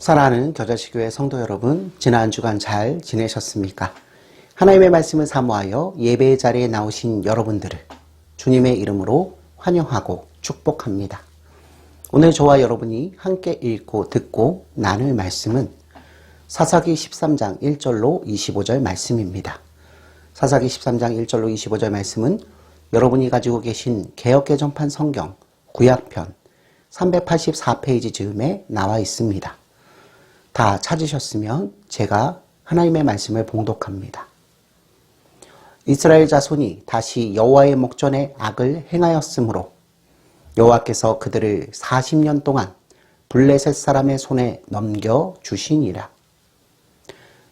사랑하는 겨자씨교회 성도 여러분, 지난 주간 잘 지내셨습니까? 하나님의 말씀을 사모하여 예배의 자리에 나오신 여러분들을 주님의 이름으로 환영하고 축복합니다. 오늘 저와 여러분이 함께 읽고 듣고 나눌 말씀은 사사기 13장 1절로 25절 말씀입니다. 사사기 13장 1절로 25절 말씀은 여러분이 가지고 계신 개역개정판 성경 구약편 384페이지 즈음에 나와 있습니다. 다 찾으셨으면 제가 하나님의 말씀을 봉독합니다. 이스라엘 자손이 다시 여호와의 목전에 악을 행하였으므로 여호와께서 그들을 40년 동안 블레셋 사람의 손에 넘겨주시니라.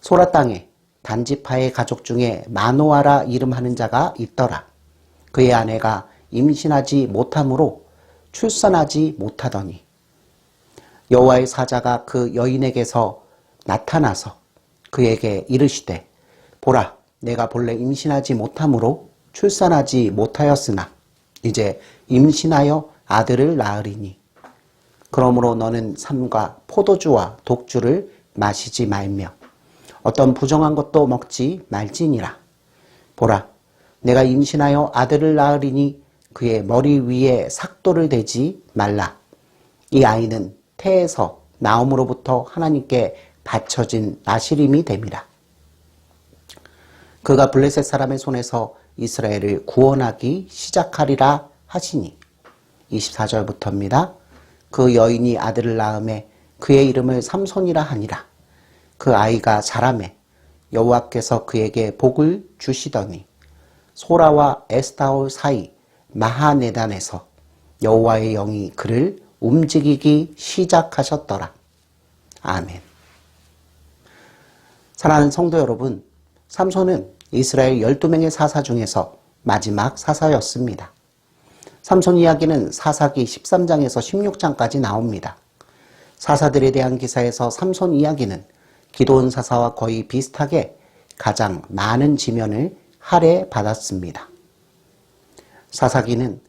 소라 땅에 단지파의 가족 중에 마노아라 이름하는 자가 있더라. 그의 아내가 임신하지 못함으로 출산하지 못하더니 여호와의 사자가 그 여인에게서 나타나서 그에게 이르시되 보라, 내가 본래 임신하지 못함으로 출산하지 못하였으나 이제 임신하여 아들을 낳으리니 그러므로 너는 삼과 포도주와 독주를 마시지 말며 어떤 부정한 것도 먹지 말지니라. 보라, 내가 임신하여 아들을 낳으리니 그의 머리 위에 삭도를 대지 말라. 이 아이는 태에서 나옴으로부터 하나님께 바쳐진 나시림이 됨이라. 그가 블레셋 사람의 손에서 이스라엘을 구원하기 시작하리라 하시니 24절부터입니다. 그 여인이 아들을 낳음에 그의 이름을 삼손이라 하니라. 그 아이가 자라매 여호와께서 그에게 복을 주시더니 소라와 에스타올 사이 마하네단에서 여호와의 영이 그를 움직이기 시작하셨더라. 아멘. 사랑하는 성도 여러분, 삼손은 이스라엘 12명의 사사 중에서 마지막 사사였습니다. 삼손 이야기는 사사기 13장에서 16장까지 나옵니다. 사사들에 대한 기사에서 삼손 이야기는 기드온 사사와 거의 비슷하게 가장 많은 지면을 할애받았습니다. 사사기는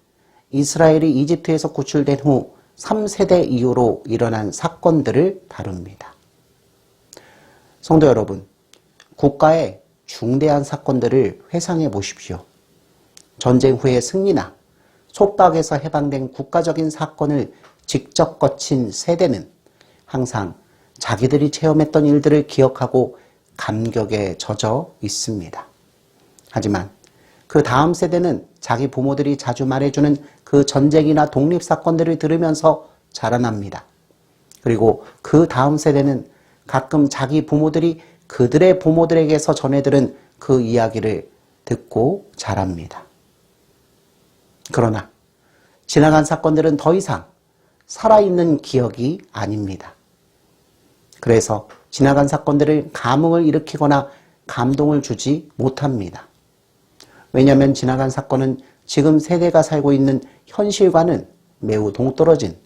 이스라엘이 이집트에서 구출된 후 3세대 이후로 일어난 사건들을 다룹니다. 성도 여러분, 국가의 중대한 사건들을 회상해 보십시오. 전쟁 후의 승리나 속박에서 해방된 국가적인 사건을 직접 거친 세대는 항상 자기들이 체험했던 일들을 기억하고 감격에 젖어 있습니다. 하지만 그 다음 세대는 자기 부모들이 자주 말해주는 그 전쟁이나 독립사건들을 들으면서 자라납니다. 그리고 그 다음 세대는 가끔 자기 부모들이 그들의 부모들에게서 전해들은 그 이야기를 듣고 자랍니다. 그러나 지나간 사건들은 더 이상 살아있는 기억이 아닙니다. 그래서 지나간 사건들을 감흥을 일으키거나 감동을 주지 못합니다. 왜냐하면 지나간 사건은 지금 세대가 살고 있는 현실과는 매우 동떨어진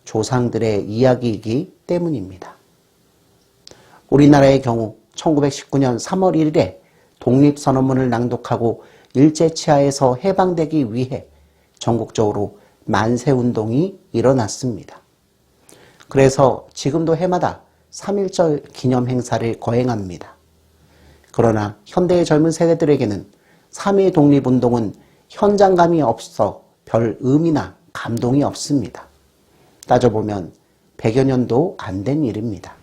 조상들의 이야기이기 때문입니다. 우리나라의 경우 1919년 3월 1일에 독립선언문을 낭독하고 일제치하에서 해방되기 위해 전국적으로 만세운동이 일어났습니다. 그래서 지금도 해마다 3.1절 기념 행사를 거행합니다. 그러나 현대의 젊은 세대들에게는 3.1 독립운동은 현장감이 없어 별 의미나 감동이 없습니다. 따져보면 100여 년도 안 된 일입니다.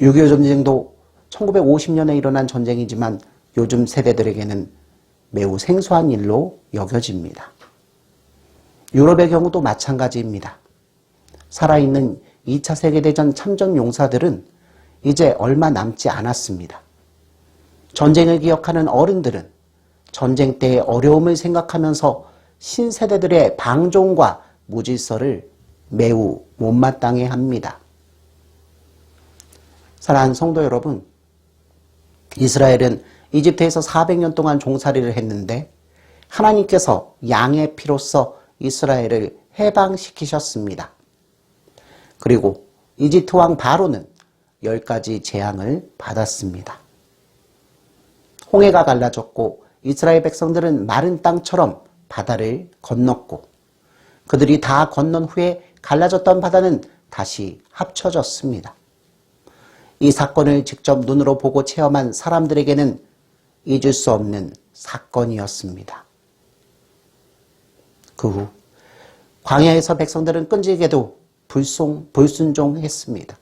6.25 전쟁도 1950년에 일어난 전쟁이지만 요즘 세대들에게는 매우 생소한 일로 여겨집니다. 유럽의 경우도 마찬가지입니다. 살아있는 2차 세계대전 참전 용사들은 이제 얼마 남지 않았습니다. 전쟁을 기억하는 어른들은 전쟁 때의 어려움을 생각하면서 신세대들의 방종과 무질서를 매우 못마땅해 합니다. 사랑하는 성도 여러분, 이스라엘은 이집트에서 400년 동안 종살이를 했는데 하나님께서 양의 피로써 이스라엘을 해방시키셨습니다. 그리고 이집트 왕 바로는 10가지 재앙을 받았습니다. 홍해가 갈라졌고 이스라엘 백성들은 마른 땅처럼 바다를 건넜고 그들이 다 건넌 후에 갈라졌던 바다는 다시 합쳐졌습니다. 이 사건을 직접 눈으로 보고 체험한 사람들에게는 잊을 수 없는 사건이었습니다. 그 후 광야에서 백성들은 끈질게도 불순종했습니다.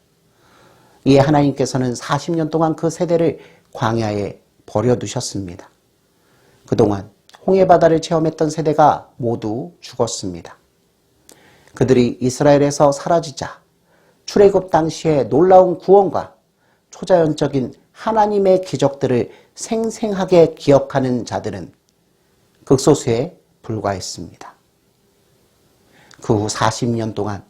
이에 하나님께서는 40년 동안 그 세대를 광야에 버려두셨습니다. 그동안 홍해바다를 체험했던 세대가 모두 죽었습니다. 그들이 이스라엘에서 사라지자 출애굽 당시의 놀라운 구원과 초자연적인 하나님의 기적들을 생생하게 기억하는 자들은 극소수에 불과했습니다. 그 후 40년 동안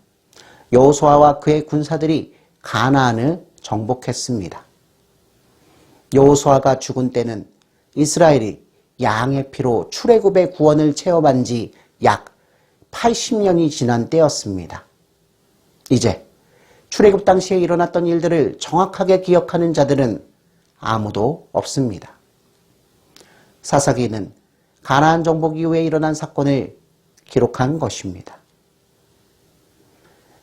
여호수아와 그의 군사들이 가나안을 정복했습니다. 여호수아가 죽은 때는 이스라엘이 양의 피로 출애굽의 구원을 체험한 지 약 80년이 지난 때였습니다. 이제 출애굽 당시에 일어났던 일들을 정확하게 기억하는 자들은 아무도 없습니다. 사사기는 가나안 정복 이후에 일어난 사건을 기록한 것입니다.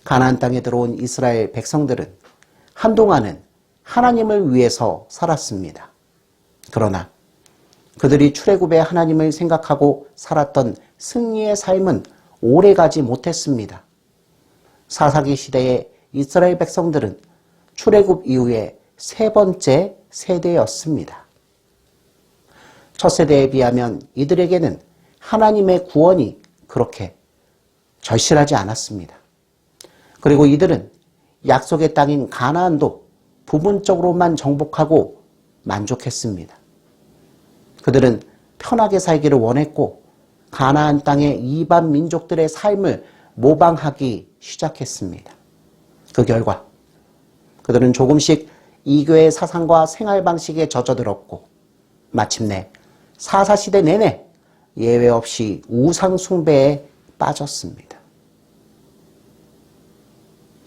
가나안 땅에 들어온 이스라엘 백성들은 한동안은 하나님을 위해서 살았습니다. 그러나 그들이 출애굽의 하나님을 생각하고 살았던 승리의 삶은 오래가지 못했습니다. 사사기 시대의 이스라엘 백성들은 출애굽 이후에 세 번째 세대였습니다. 첫 세대에 비하면 이들에게는 하나님의 구원이 그렇게 절실하지 않았습니다. 그리고 이들은 약속의 땅인 가나안도 부분적으로만 정복하고 만족했습니다. 그들은 편하게 살기를 원했고 가나안 땅의 이방 민족들의 삶을 모방하기 시작했습니다. 그 결과 그들은 조금씩 이교의 사상과 생활 방식에 젖어들었고 마침내 사사시대 내내 예외 없이 우상 숭배에 빠졌습니다.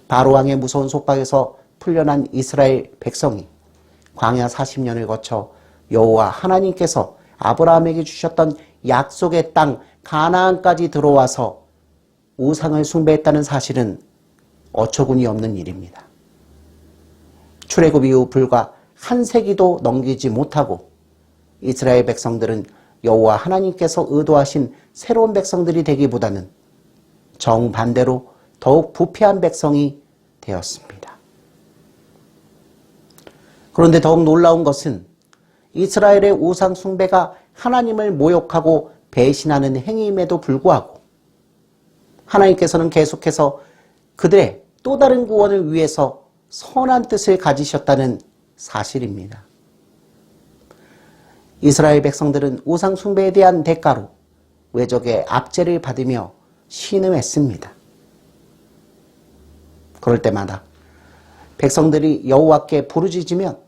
바로왕의 무서운 속박에서 풀려난 이스라엘 백성이 광야 40년을 거쳐 여호와 하나님께서 아브라함에게 주셨던 약속의 땅 가나안까지 들어와서 우상을 숭배했다는 사실은 어처구니 없는 일입니다. 출애굽 이후 불과 한 세기도 넘기지 못하고 이스라엘 백성들은 여호와 하나님께서 의도하신 새로운 백성들이 되기보다는 정반대로 더욱 부패한 백성이 되었습니다. 그런데 더욱 놀라운 것은 이스라엘의 우상 숭배가 하나님을 모욕하고 배신하는 행위임에도 불구하고 하나님께서는 계속해서 그들의 또 다른 구원을 위해서 선한 뜻을 가지셨다는 사실입니다. 이스라엘 백성들은 우상 숭배에 대한 대가로 외적의 압제를 받으며 신음했습니다. 그럴 때마다 백성들이 여호와께 부르짖으면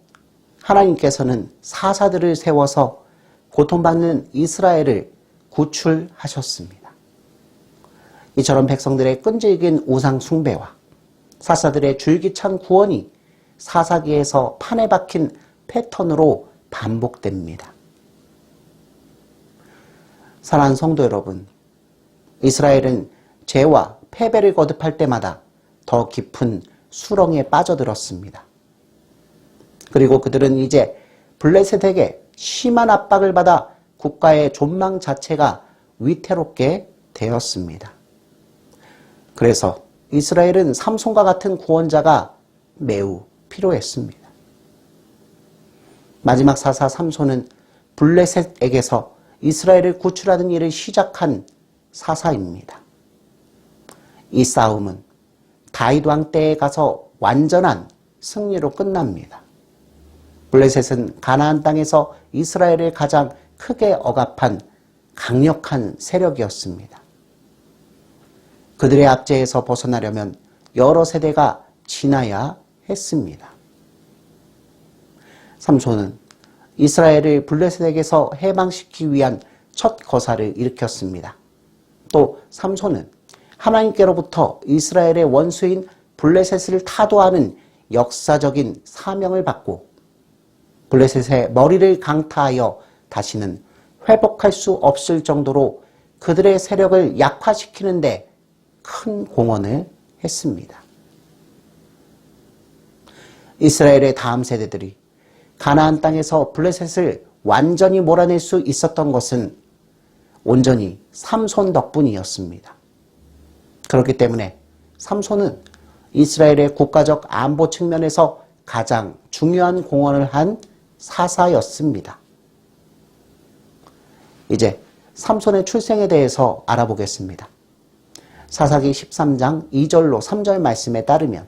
하나님께서는 사사들을 세워서 고통받는 이스라엘을 구출하셨습니다. 이처럼 백성들의 끈질긴 우상 숭배와 사사들의 줄기찬 구원이 사사기에서 판에 박힌 패턴으로 반복됩니다. 사랑하는 성도 여러분, 이스라엘은 죄와 패배를 거듭할 때마다 더 깊은 수렁에 빠져들었습니다. 그리고 그들은 이제 블레셋에게 심한 압박을 받아 국가의 존망 자체가 위태롭게 되었습니다. 그래서 이스라엘은 삼손과 같은 구원자가 매우 필요했습니다. 마지막 사사 삼손은 블레셋에게서 이스라엘을 구출하는 일을 시작한 사사입니다. 이 싸움은 다윗 왕 때에 가서 완전한 승리로 끝납니다. 블레셋은 가나안 땅에서 이스라엘을 가장 크게 억압한 강력한 세력이었습니다. 그들의 압제에서 벗어나려면 여러 세대가 지나야 했습니다. 삼손은 이스라엘을 블레셋에게서 해방시키기 위한 첫 거사를 일으켰습니다. 또 삼손은 하나님께로부터 이스라엘의 원수인 블레셋을 타도하는 역사적인 사명을 받고 블레셋의 머리를 강타하여 다시는 회복할 수 없을 정도로 그들의 세력을 약화시키는 데 큰 공헌을 했습니다. 이스라엘의 다음 세대들이 가나안 땅에서 블레셋을 완전히 몰아낼 수 있었던 것은 온전히 삼손 덕분이었습니다. 그렇기 때문에 삼손은 이스라엘의 국가적 안보 측면에서 가장 중요한 공헌을 한 사사였습니다. 이제 삼손의 출생에 대해서 알아보겠습니다. 사사기 13장 2절로 3절 말씀에 따르면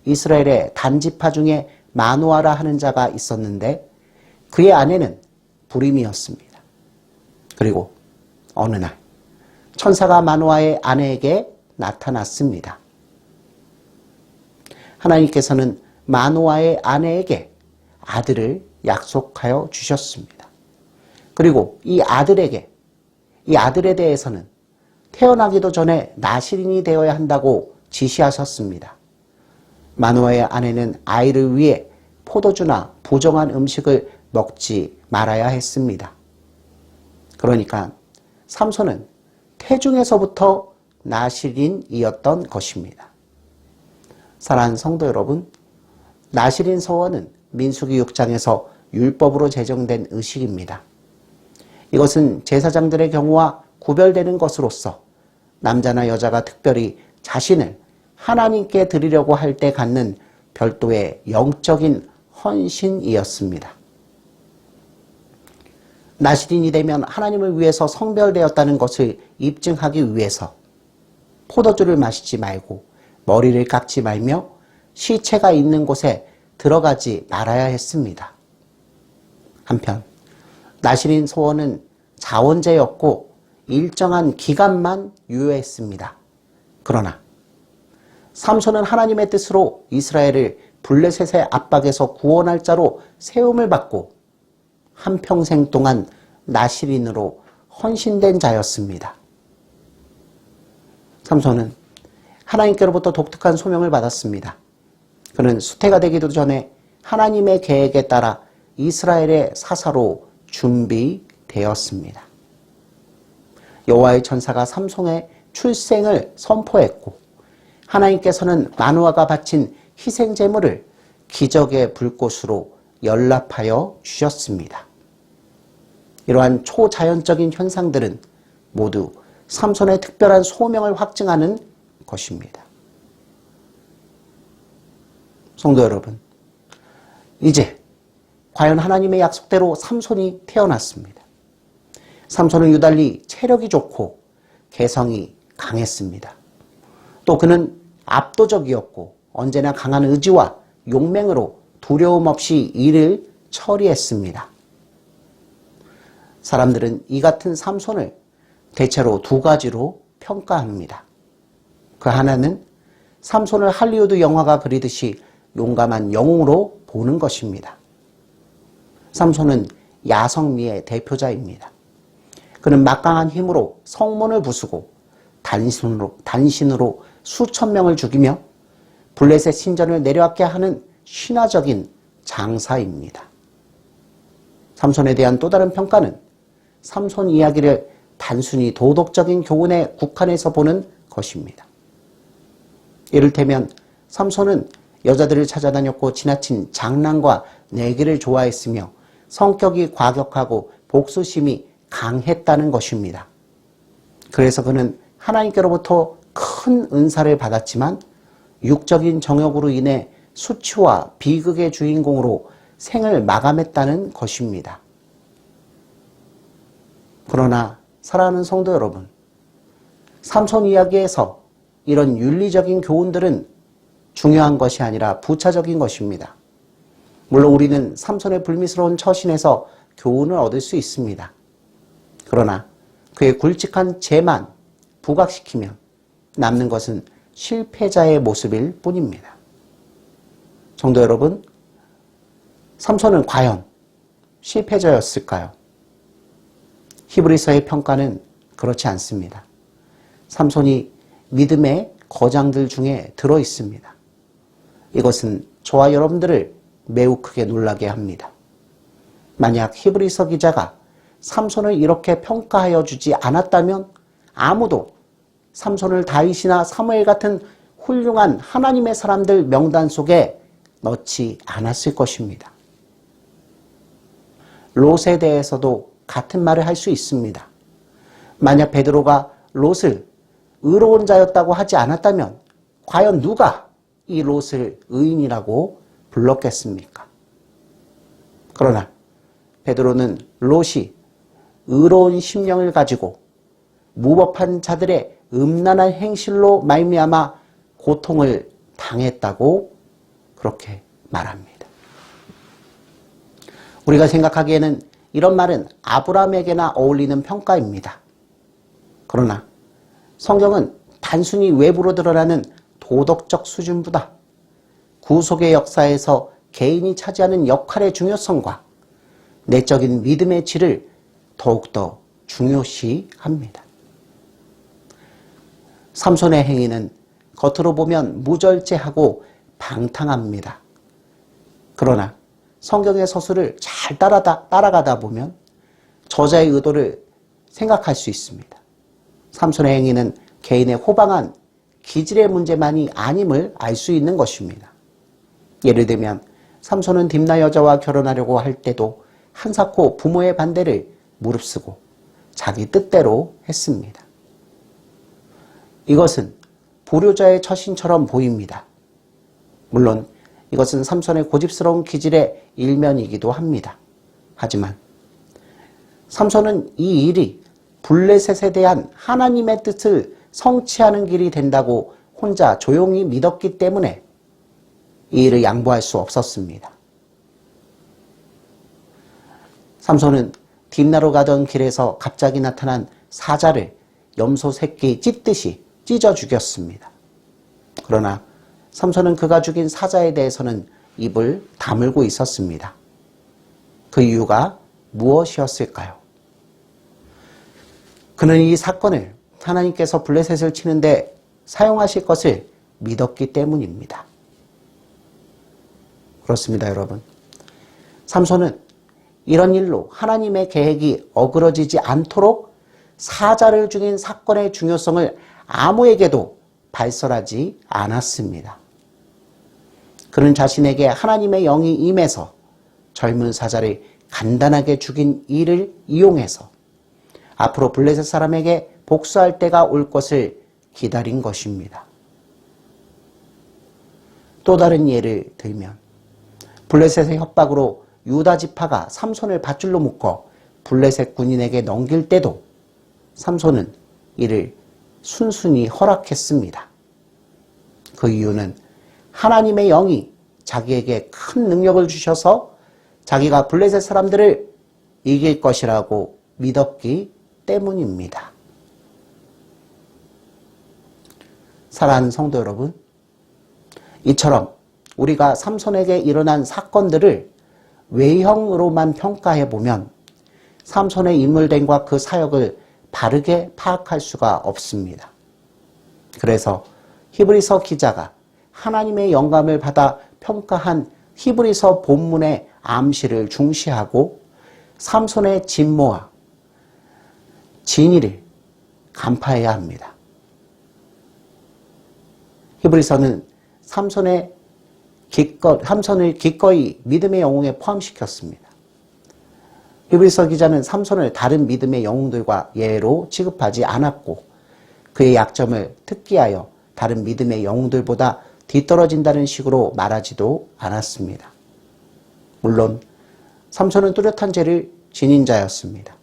이스라엘의 단지파 중에 마누아라 하는 자가 있었는데 그의 아내는 불임이었습니다. 그리고 어느 날 천사가 마누아의 아내에게 나타났습니다. 하나님께서는 마누아의 아내에게 아들을 약속하여 주셨습니다. 그리고 이 아들에 대해서는 태어나기도 전에 나실인이 되어야 한다고 지시하셨습니다. 마누아의 아내는 아이를 위해 포도주나 부정한 음식을 먹지 말아야 했습니다. 그러니까 삼손은 태중에서부터 나실인이었던 것입니다. 사랑하는 성도 여러분, 나실인 서원은 민수기 6장에서 율법으로 제정된 의식입니다. 이것은 제사장들의 경우와 구별되는 것으로서 남자나 여자가 특별히 자신을 하나님께 드리려고 할 때 갖는 별도의 영적인 헌신이었습니다. 나실인이 되면 하나님을 위해서 성별되었다는 것을 입증하기 위해서 포도주를 마시지 말고 머리를 깎지 말며 시체가 있는 곳에 들어가지 말아야 했습니다. 한편 나실인 소원은 자원제였고 일정한 기간만 유효했습니다. 그러나 삼손은 하나님의 뜻으로 이스라엘을 블레셋의 압박에서 구원할 자로 세움을 받고 한평생 동안 나실인으로 헌신된 자였습니다. 삼손은 하나님께로부터 독특한 소명을 받았습니다. 그는 수태가 되기도 전에 하나님의 계획에 따라 이스라엘의 사사로 준비되었습니다. 여호와의 천사가 삼손의 출생을 선포했고 하나님께서는 마누아가 바친 희생 제물을 기적의 불꽃으로 연락하여 주셨습니다. 이러한 초자연적인 현상들은 모두 삼손의 특별한 소명을 확증하는 것입니다. 성도 여러분, 이제 과연 하나님의 약속대로 삼손이 태어났습니다. 삼손은 유달리 체력이 좋고 개성이 강했습니다. 또 그는 압도적이었고 언제나 강한 의지와 용맹으로 두려움 없이 일을 처리했습니다. 사람들은 이 같은 삼손을 대체로 두 가지로 평가합니다. 그 하나는 삼손을 할리우드 영화가 그리듯이 용감한 영웅으로 보는 것입니다. 삼손은 야성미의 대표자입니다. 그는 막강한 힘으로 성문을 부수고 단신으로 수천 명을 죽이며 블레셋 신전을 내려앉게 하는 신화적인 장사입니다. 삼손에 대한 또 다른 평가는 삼손 이야기를 단순히 도덕적인 교훈에 국한해서 보는 것입니다. 이를테면 삼손은 여자들을 찾아다녔고 지나친 장난과 내기를 좋아했으며 성격이 과격하고 복수심이 강했다는 것입니다. 그래서 그는 하나님께로부터 큰 은사를 받았지만 육적인 정욕으로 인해 수치와 비극의 주인공으로 생을 마감했다는 것입니다. 그러나 사랑하는 성도 여러분, 삼손 이야기에서 이런 윤리적인 교훈들은 중요한 것이 아니라 부차적인 것입니다. 물론 우리는 삼손의 불미스러운 처신에서 교훈을 얻을 수 있습니다. 그러나 그의 굵직한 죄만 부각시키면 남는 것은 실패자의 모습일 뿐입니다. 성도 여러분, 삼손은 과연 실패자였을까요? 히브리서의 평가는 그렇지 않습니다. 삼손이 믿음의 거장들 중에 들어 있습니다. 이것은 저와 여러분들을 매우 크게 놀라게 합니다. 만약 히브리서 기자가 삼손을 이렇게 평가하여 주지 않았다면 아무도 삼손을 다윗이나 사무엘 같은 훌륭한 하나님의 사람들 명단 속에 넣지 않았을 것입니다. 롯에 대해서도 같은 말을 할 수 있습니다. 만약 베드로가 롯을 의로운 자였다고 하지 않았다면 과연 누가 이 롯을 의인이라고 불렀겠습니까? 그러나 베드로는 롯이 의로운 심령을 가지고 무법한 자들의 음란한 행실로 말미암아 고통을 당했다고 그렇게 말합니다. 우리가 생각하기에는 이런 말은 아브라함에게나 어울리는 평가입니다. 그러나 성경은 단순히 외부로 드러나는 도덕적 수준보다 구속의 역사에서 개인이 차지하는 역할의 중요성과 내적인 믿음의 질을 더욱더 중요시합니다. 삼손의 행위는 겉으로 보면 무절제하고 방탕합니다. 그러나 성경의 서술을 잘 따라가다 보면 저자의 의도를 생각할 수 있습니다. 삼손의 행위는 개인의 호방한 기질의 문제만이 아님을 알 수 있는 것입니다. 예를 들면 삼손은 딥나 여자와 결혼하려고 할 때도 한사코 부모의 반대를 무릅쓰고 자기 뜻대로 했습니다. 이것은 불효자의 처신처럼 보입니다. 물론 이것은 삼손의 고집스러운 기질의 일면이기도 합니다. 하지만 삼손은 이 일이 블레셋에 대한 하나님의 뜻을 성취하는 길이 된다고 혼자 조용히 믿었기 때문에 이 일을 양보할 수 없었습니다. 삼손은 딥나로 가던 길에서 갑자기 나타난 사자를 염소 새끼 찢듯이 찢어 죽였습니다. 그러나 삼손은 그가 죽인 사자에 대해서는 입을 다물고 있었습니다. 그 이유가 무엇이었을까요? 그는 이 사건을 하나님께서 블레셋을 치는데 사용하실 것을 믿었기 때문입니다. 그렇습니다, 여러분. 삼손은 이런 일로 하나님의 계획이 어그러지지 않도록 사자를 죽인 사건의 중요성을 아무에게도 발설하지 않았습니다. 그는 자신에게 하나님의 영이 임해서 젊은 사자를 간단하게 죽인 이를 이용해서 앞으로 블레셋 사람에게 복수할 때가 올 것을 기다린 것입니다. 또 다른 예를 들면 블레셋의 협박으로 유다 지파가 삼손을 밧줄로 묶어 블레셋 군인에게 넘길 때도 삼손은 이를 순순히 허락했습니다. 그 이유는 하나님의 영이 자기에게 큰 능력을 주셔서 자기가 블레셋 사람들을 이길 것이라고 믿었기 때문입니다. 사랑하는 성도 여러분, 이처럼 우리가 삼손에게 일어난 사건들을 외형으로만 평가해 보면 삼손의 인물됨과 그 사역을 바르게 파악할 수가 없습니다. 그래서 히브리서 기자가 하나님의 영감을 받아 평가한 히브리서 본문의 암시를 중시하고 삼손의 진모와 진위를 간파해야 합니다. 히브리서는 삼손을 기꺼이 믿음의 영웅에 포함시켰습니다. 히브리서 기자는 삼손을 다른 믿음의 영웅들과 예로 취급하지 않았고 그의 약점을 특기하여 다른 믿음의 영웅들보다 뒤떨어진다는 식으로 말하지도 않았습니다. 물론 삼손은 뚜렷한 죄를 지닌 자였습니다.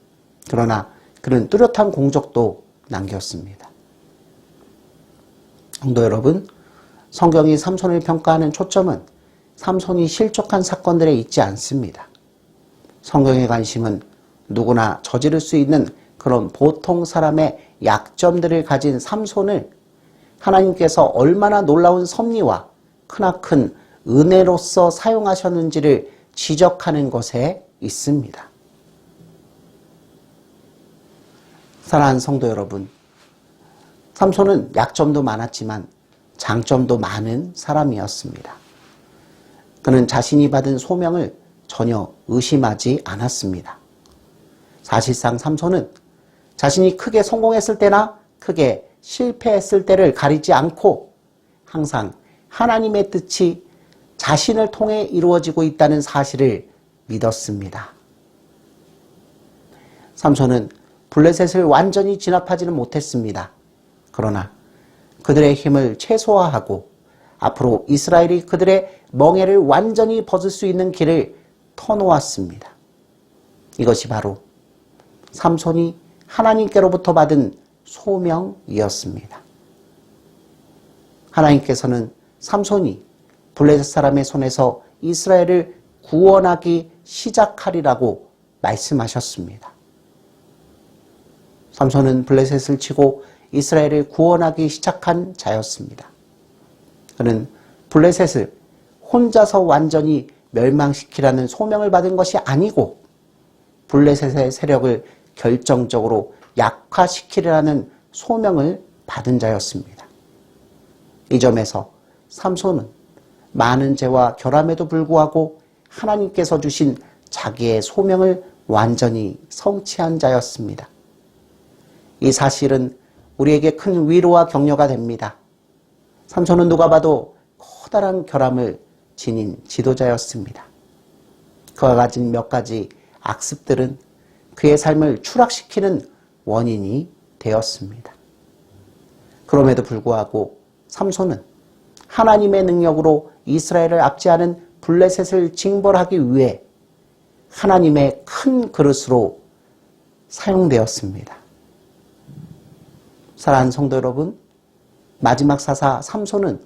그러나 그는 뚜렷한 공적도 남겼습니다. 성도 여러분, 성경이 삼손을 평가하는 초점은 삼손이 실족한 사건들에 있지 않습니다. 성경의 관심은 누구나 저지를 수 있는 그런 보통 사람의 약점들을 가진 삼손을 하나님께서 얼마나 놀라운 섭리와 크나큰 은혜로서 사용하셨는지를 지적하는 것에 있습니다. 사랑하는 성도 여러분, 삼손은 약점도 많았지만 장점도 많은 사람이었습니다. 그는 자신이 받은 소명을 전혀 의심하지 않았습니다. 사실상 삼손은 자신이 크게 성공했을 때나 크게 실패했을 때를 가리지 않고 항상 하나님의 뜻이 자신을 통해 이루어지고 있다는 사실을 믿었습니다. 삼손은 블레셋을 완전히 진압하지는 못했습니다. 그러나 그들의 힘을 최소화하고 앞으로 이스라엘이 그들의 멍에를 완전히 벗을 수 있는 길을 터놓았습니다. 이것이 바로 삼손이 하나님께로부터 받은 소명이었습니다. 하나님께서는 삼손이 블레셋 사람의 손에서 이스라엘을 구원하기 시작하리라고 말씀하셨습니다. 삼손은 블레셋을 치고 이스라엘을 구원하기 시작한 자였습니다. 그는 블레셋을 혼자서 완전히 멸망시키라는 소명을 받은 것이 아니고 블레셋의 세력을 결정적으로 약화시키라는 소명을 받은 자였습니다. 이 점에서 삼손은 많은 죄와 결함에도 불구하고 하나님께서 주신 자기의 소명을 완전히 성취한 자였습니다. 이 사실은 우리에게 큰 위로와 격려가 됩니다. 삼손은 누가 봐도 커다란 결함을 지닌 지도자였습니다. 그가 가진 몇 가지 악습들은 그의 삶을 추락시키는 원인이 되었습니다. 그럼에도 불구하고 삼손은 하나님의 능력으로 이스라엘을 압제하는 블레셋을 징벌하기 위해 하나님의 큰 그릇으로 사용되었습니다. 사랑하는 성도 여러분, 마지막 사사 삼손은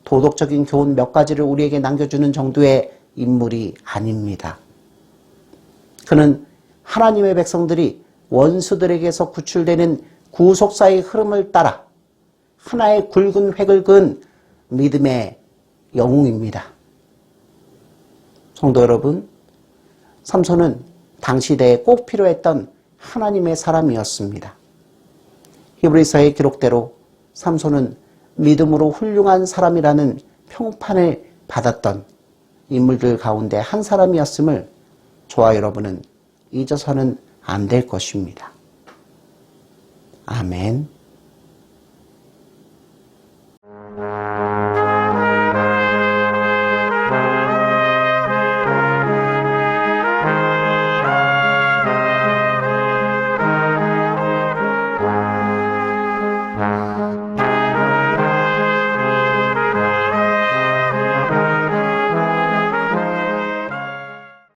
도덕적인 교훈 몇 가지를 우리에게 남겨주는 정도의 인물이 아닙니다. 그는 하나님의 백성들이 원수들에게서 구출되는 구속사의 흐름을 따라 하나의 굵은 획을 그은 믿음의 영웅입니다. 성도 여러분, 삼손은 당시 대에 꼭 필요했던 하나님의 사람이었습니다. 히브리서의 기록대로 삼손은 믿음으로 훌륭한 사람이라는 평판을 받았던 인물들 가운데 한 사람이었음을 저와 여러분은 잊어서는 안 될 것입니다. 아멘.